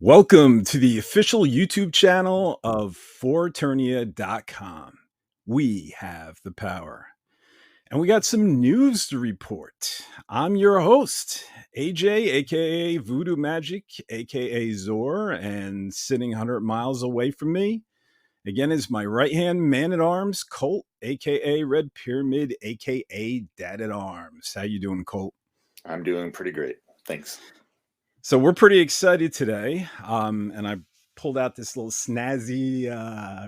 Welcome to the official YouTube channel of Forturnia.com. We have the power. And we got some news to report. I'm your host, AJ, aka Voodoo Magic, aka Zor, and sitting 100 miles away from me, again, is my right-hand man-at-arms, Colt, aka Red Pyramid, aka Dad-at-Arms. How you doing, Colt? I'm doing pretty great. Thanks. So we're pretty excited today, and I pulled out this little snazzy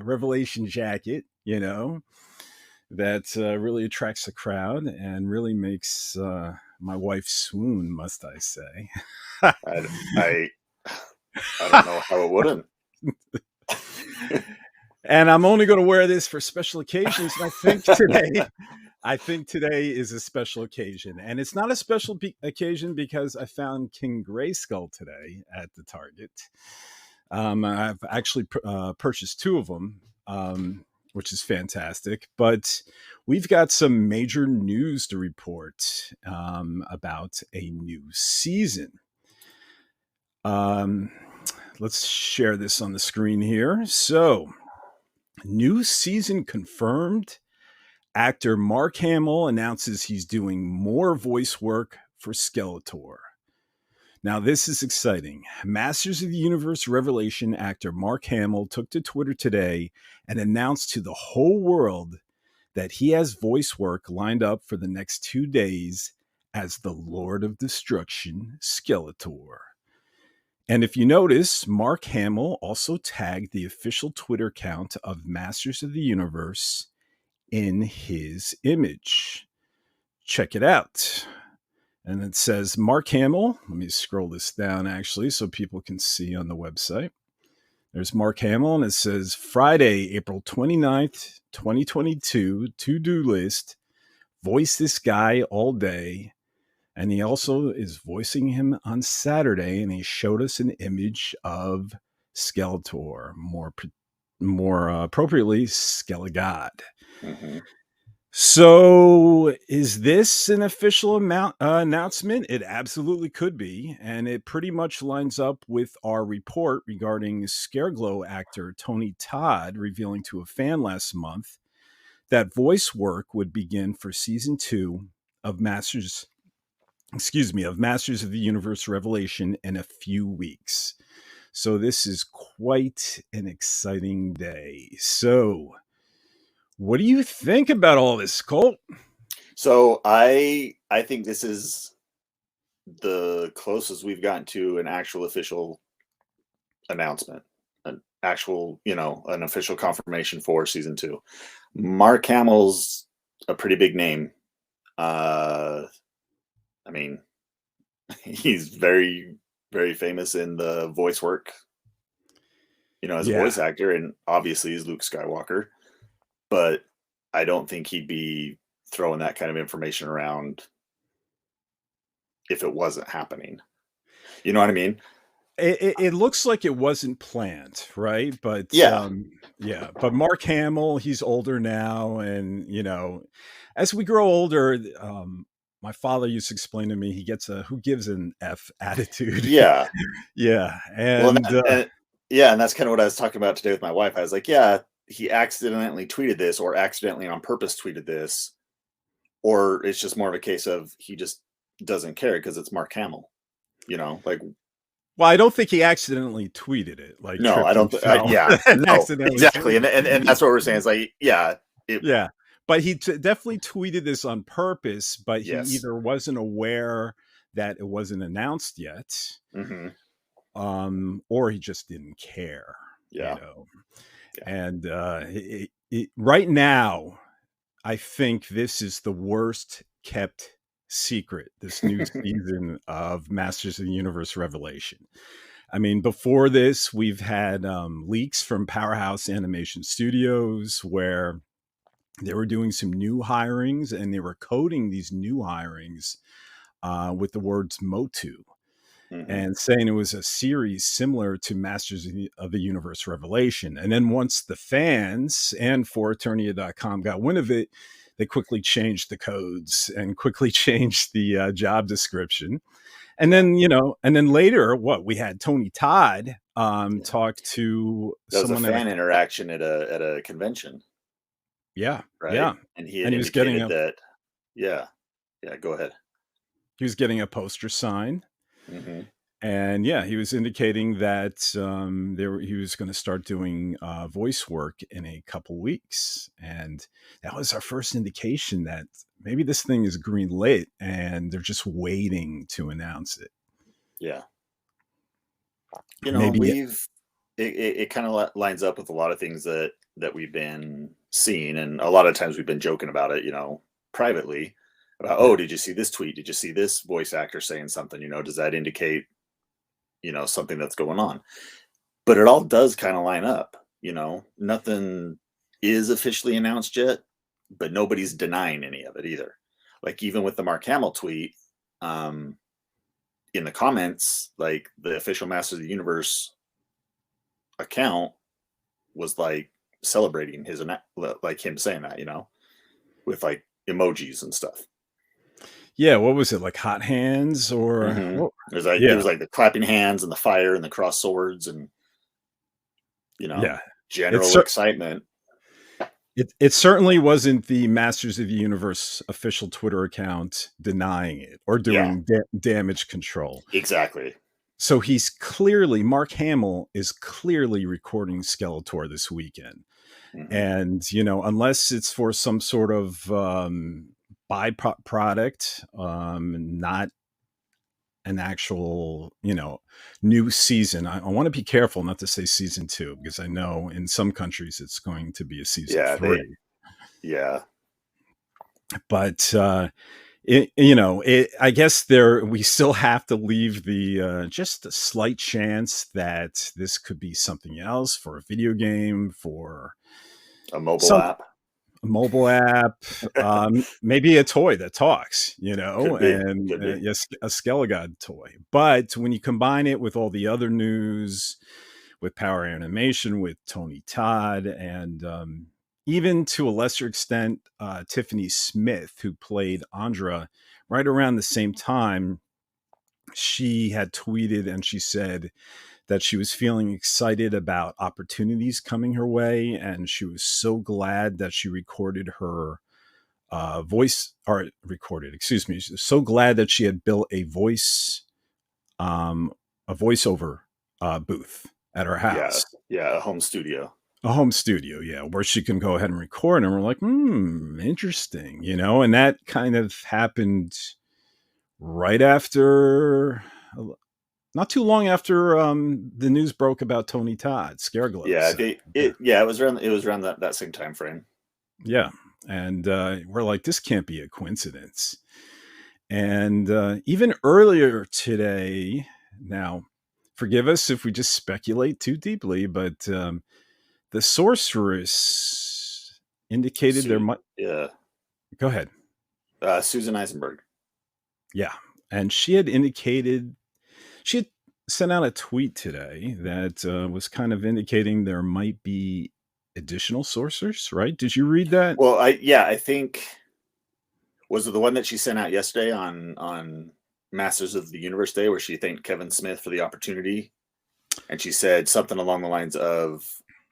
Revelation jacket, that really attracts the crowd and really makes my wife swoon, must I say. I don't know how it wouldn't. And I'm only going to wear this for special occasions. And I think today is a special occasion, and it's not a special occasion because I found King Grayskull today at the Target. I've actually purchased two of them, which is fantastic. But we've got some major news to report about a new season. Let's share this on the screen here. So, new season confirmed. Actor Mark Hamill announces he's doing more voice work for Skeletor. Now, this is exciting. Masters of the Universe Revelation actor Mark Hamill took to Twitter today and announced to the whole world that he has voice work lined up for the next 2 days as the Lord of Destruction, Skeletor. And if you notice, Mark Hamill also tagged the official Twitter account of Masters of the Universe in his image. Check it out. And it says Mark Hamill. Let me scroll this down actually so people can see on the website. There's Mark Hamill, and it says Friday, April 29th, 2022, to-do list. Voice this guy all day. And he also is voicing him on Saturday, and he showed us an image of Skeletor, more appropriately, Skelegod. Mm-hmm. So is this an official announcement? It absolutely could be, and it pretty much lines up with our report regarding Scareglow actor Tony Todd revealing to a fan last month that voice work would begin for season 2 of Masters of the Universe Revelation in a few weeks. So this is quite an exciting day. So what do you think about all this, Colt? So I think this is the closest we've gotten to an actual official announcement, an actual, an official confirmation for season 2. Mark Hamill's a pretty big name. I mean, he's very, very famous in the voice work, as a voice actor, and obviously he's Luke Skywalker. But I don't think he'd be throwing that kind of information around if it wasn't happening. You know what I mean? It looks like it wasn't planned, right? But but Mark Hamill, he's older now, and as we grow older, my father used to explain to me he gets a who gives an F attitude. Yeah. Yeah. And that's kind of what I was talking about today with my wife. I was like, yeah, he accidentally tweeted this, or accidentally on purpose tweeted this, or it's just more of a case of he just doesn't care because it's Mark Hamill, Well, I don't think he accidentally tweeted it. Like, no, I don't. No, exactly, and that's what we're saying. It's like, but he definitely tweeted this on purpose. But he either wasn't aware that it wasn't announced yet, or he just didn't care. And right now, I think this is the worst kept secret, this new season of Masters of the Universe Revelation. I mean, before this, we've had leaks from Powerhouse Animation Studios where they were doing some new hirings, and they were coding these new hirings with the words Motu. And saying it was a series similar to Masters of the Universe Revelation. And then once the fans and Forturnia.com got wind of it, they quickly changed the codes and quickly changed the job description. And then, and then later, we had Tony Todd talked to That was a someone at a fan interaction at a convention, yeah, right? yeah, And he had and he was getting indicated a that, yeah, yeah. Go ahead. poster signed. Hmm. And yeah, he was indicating that he was going to start doing voice work in a couple weeks, and that was our first indication that maybe this thing is green lit, and they're just waiting to announce it. Yeah, Maybe, it kind of lines up with a lot of things that we've been seeing, and a lot of times we've been joking about it, privately about, yeah, oh, did you see this tweet? Did you see this voice actor saying something? Does that indicate something that's going on? But it all does kind of line up. Nothing is officially announced yet, but nobody's denying any of it either. Like even with the Mark Hamill tweet, um, in the comments, like the official Masters of the Universe account was like celebrating like him saying that, with like emojis and stuff. yeah. What was it, like hot hands or Mm-hmm. what? It Yeah, was like the clapping hands and the fire and the cross swords and you know yeah. It's general excitement. it certainly wasn't the Masters of the Universe official Twitter account denying it or Yeah, doing damage control. exactly. So Mark Hamill is clearly recording Skeletor this weekend. Mm-hmm. And, unless it's for some sort of byproduct, not an actual, new season. I want to be careful not to say season 2, because I know in some countries it's going to be a season Yeah, 3. yeah, But I guess we still have to leave the just a slight chance that this could be something else, for a video game, for a mobile some app. mobile app, maybe a toy that talks, Could be, and could be. yes, a Skelegod toy. But when you combine it with all the other news, with Power Animation, with Tony Todd, and even to a lesser extent, Tiffany Smith, who played Andra right around the same time, she had tweeted and she said that she was feeling excited about opportunities coming her way, and she was so glad that she recorded her excuse me, she was so glad that she had built um, a voiceover booth at her Yeah, house. yeah, a home studio. A home studio, yeah, where she can go ahead and record. And we're like, interesting, and that kind of happened right after, not too long after the news broke about Tony Todd Yeah, I Scareglows. think it was around that same time frame. Yeah. And we're like, this can't be a coincidence. And even earlier today, now, forgive us if we just speculate too deeply, but the sorceress indicated there might. Yeah, Go ahead. Susan Eisenberg. Yeah. And she had sent out a tweet today that was kind of indicating there might be additional sorcerers, right? Did you read that? Well, I think, was it the one that she sent out yesterday on Masters of the Universe Day, where she thanked Kevin Smith for the opportunity, and she said something along the lines of,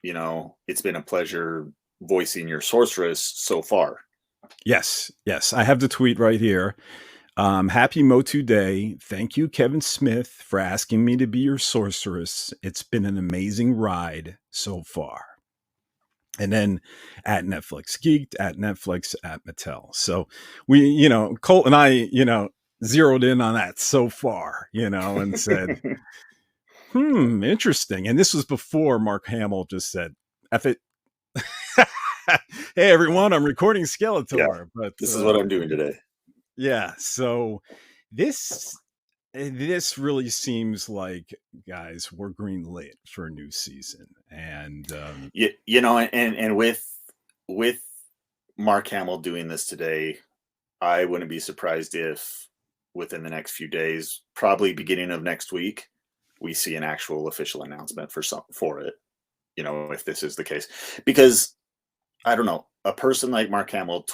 it's been a pleasure voicing your sorceress so far. Yes. I have the tweet right here. Happy Motu Day. Thank you, Kevin Smith, for asking me to be your sorceress. It's been an amazing ride so far. And then at Netflix Geeked, at Netflix, at Mattel. So we, Colt and I, zeroed in on that so far, and said, interesting. And this was before Mark Hamill just said, F it. Hey, everyone, I'm recording Yeah, Skeletor. But this is what I'm doing today. yeah, so this really seems like, guys, we're green lit for a new season. And And with Mark Hamill doing this today, I wouldn't be surprised if within the next few days, probably beginning of next week, we see an actual official announcement for it. If this is the case, because I don't know, a person like Mark Hamill,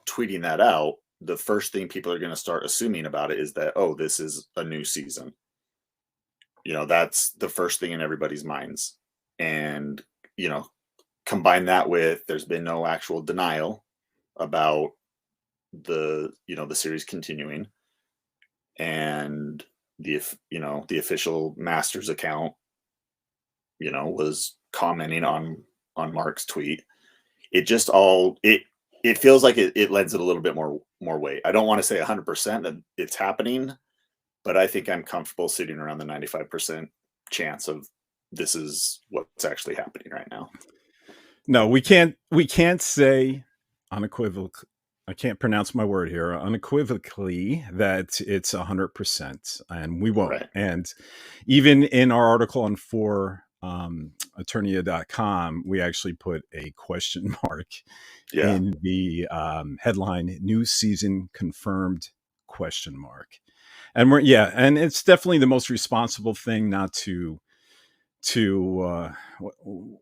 tweeting that out, the first thing people are going to start assuming about it is that, oh, this is a new season. that's the first thing in everybody's minds. And, combine that with there's been no actual denial about the series continuing, and the official Masters account, was commenting on Mark's tweet. It just all it feels like it lends it a little bit more weight. I don't want to say 100% that it's happening, but I think I'm comfortable sitting around the 95% chance of this is what's actually happening right now. No, we can't say unequivocal. I can't pronounce my word here unequivocally that it's 100%, and we won't. Right. And even in our article on for Eternia.com, we actually put a question mark Yeah. in the headline: "New season confirmed?" question mark. And and it's definitely the most responsible thing not to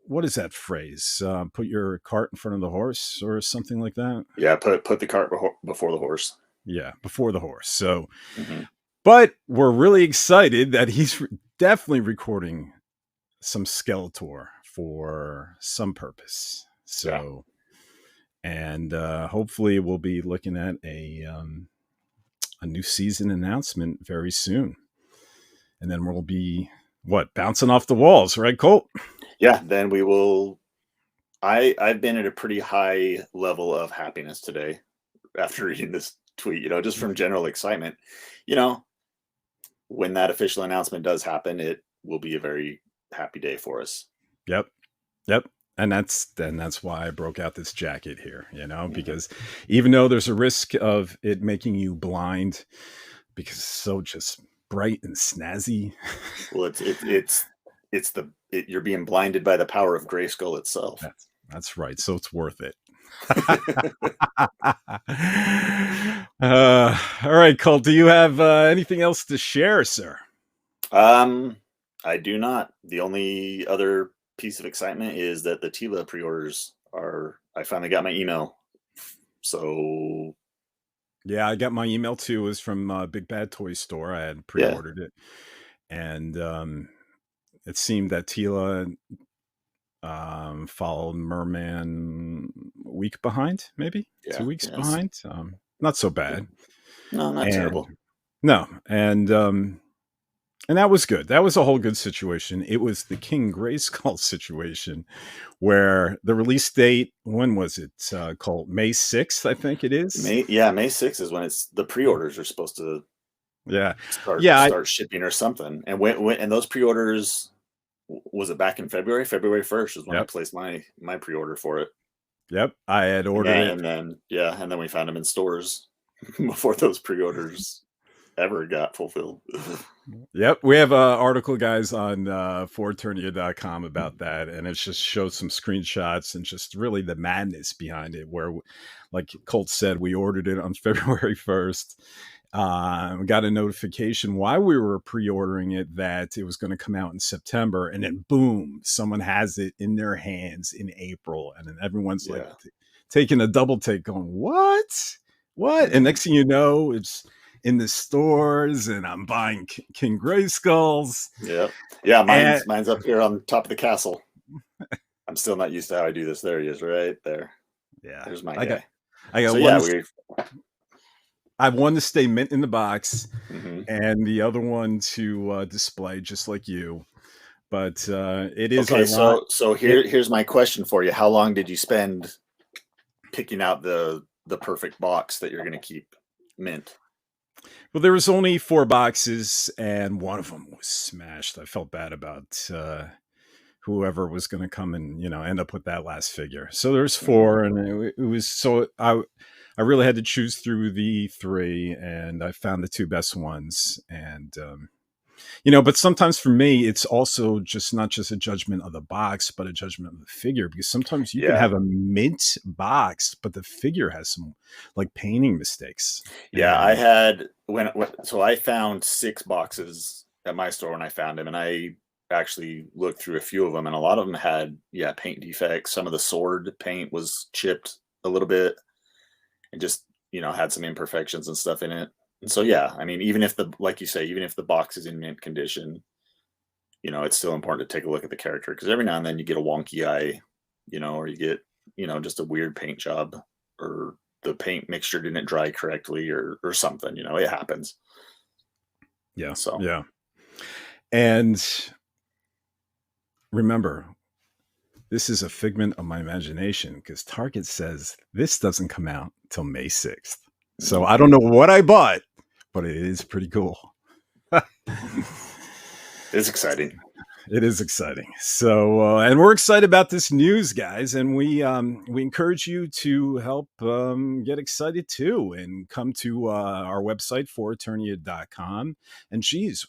what is that phrase? Put your cart in front of the horse or something like that. Yeah, put the cart before the horse. Yeah, before the horse. So, Mm-hmm. but we're really excited that he's definitely recording some Skeletor for some purpose. So, and hopefully we'll be looking at a new season announcement very soon, and then we'll be bouncing off the walls, right, Colt? Yeah, then we will. I've been at a pretty high level of happiness today after reading this tweet. Just from general excitement. When that official announcement does happen, it will be a very happy day for us. Yep. And that's why I broke out this jacket here, because even though there's a risk of it making you blind because it's so just bright and snazzy. Well, you're being blinded by the power of Grayskull itself. That's right. So it's worth it. All right, Colt. Do you have anything else to share, sir? I do not. The only other piece of excitement is that the Tila pre-orders I finally got my email. So yeah, I got my email too. It was from Big Bad Toy Store. I had pre-ordered it, and it seemed that Tila followed Merman a week behind, maybe 2 weeks behind. Not so bad. No, not terrible. No, and that was good. That was a whole good situation. It was the King Grayskull situation where the release date, when was it, Colt? May 6th, I think it is. May 6th is when the pre-orders are supposed to start shipping or something. And and those pre-orders, was it back in February? February 1st is when I placed my pre-order for it. Yep, I had ordered it. And then we found them in stores before those pre-orders ever got fulfilled. Yep, we have an article, guys, on forturnia.com about that, and it just shows some screenshots and just really the madness behind it, where, like Colt said, we ordered it on February 1st. We got a notification while we were pre-ordering it that it was going to come out in September, and then boom, someone has it in their hands in April, and then everyone's like taking a double take going, what? And next thing you know, it's in the stores, and I'm buying King Grayskulls. Yeah, mine's up here on top of the castle. I'm still not used to how I do this. There he is, right there. Yeah, there's my guy. I got I have one to stay mint in the box, and the other one to display, just like you. But it is okay. So here's my question for you: how long did you spend picking out the perfect box that you're going to keep mint? Well, there was only 4 boxes, and one of them was smashed. I felt bad about whoever was going to come and end up with that last figure. So there's 4, and it was so I really had to choose through the 3, and I found the 2 best ones. And but sometimes for me, it's also just not just a judgment of the box, but a judgment of the figure, because sometimes you can have a mint box, but the figure has some like painting mistakes. Yeah, I had so I found 6 boxes at my store when I found them, and I actually looked through a few of them, and a lot of them had paint defects. Some of the sword paint was chipped a little bit, and just had some imperfections and stuff in it. And so I mean, even if like you say, even if the box is in mint condition, it's still important to take a look at the character, because every now and then you get a wonky eye, or you get, just a weird paint job, or the paint mixture didn't dry correctly, or something, it happens. Yeah. So, yeah. And remember, this is a figment of my imagination, because Target says this doesn't come out till May 6th. So I don't know what I bought, but it is pretty cool. It's exciting. It is exciting. So, and we're excited about this news, guys, and we encourage you to help get excited too, and come to our website, foreternia.com. And geez,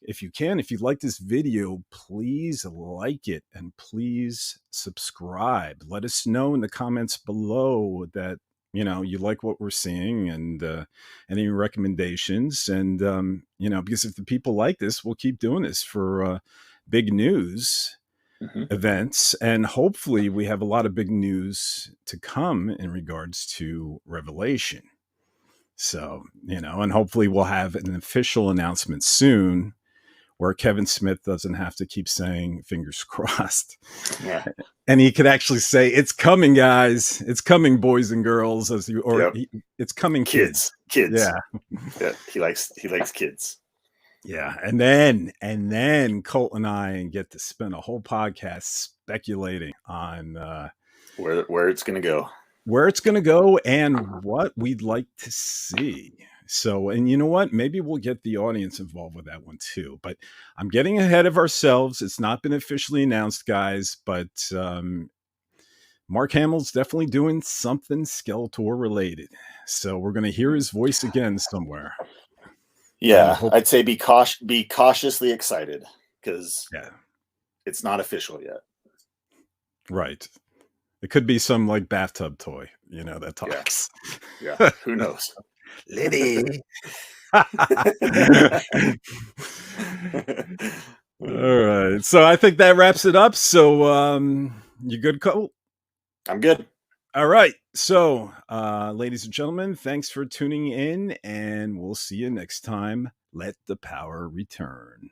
if you like this video, please like it and please subscribe. Let us know in the comments below that you like what we're seeing, and any recommendations. And because if the people like this, we'll keep doing this for big news events, and hopefully we have a lot of big news to come in regards to Revelation. So and hopefully we'll have an official announcement soon, where Kevin Smith doesn't have to keep saying fingers crossed. Yeah. And he could actually say, it's coming, guys. It's coming, boys and girls, it's coming, kids. Yeah. He likes kids. Yeah. And then Colt and I get to spend a whole podcast speculating on where it's going to go. Where it's going to go and what we'd like to see. So, and you know what? Maybe we'll get the audience involved with that one too. But I'm getting ahead of ourselves. It's not been officially announced, guys, but Mark Hamill's definitely doing something Skeletor related. So we're going to hear his voice again somewhere. Yeah, I'd say be cautiously excited, because it's not official yet. Right. It could be some like bathtub toy, that talks. Yeah. Who knows? Liddy. All right. So I think that wraps it up. So you good, Cole? I'm good. All right. So ladies and gentlemen, thanks for tuning in, and we'll see you next time. Let the power return.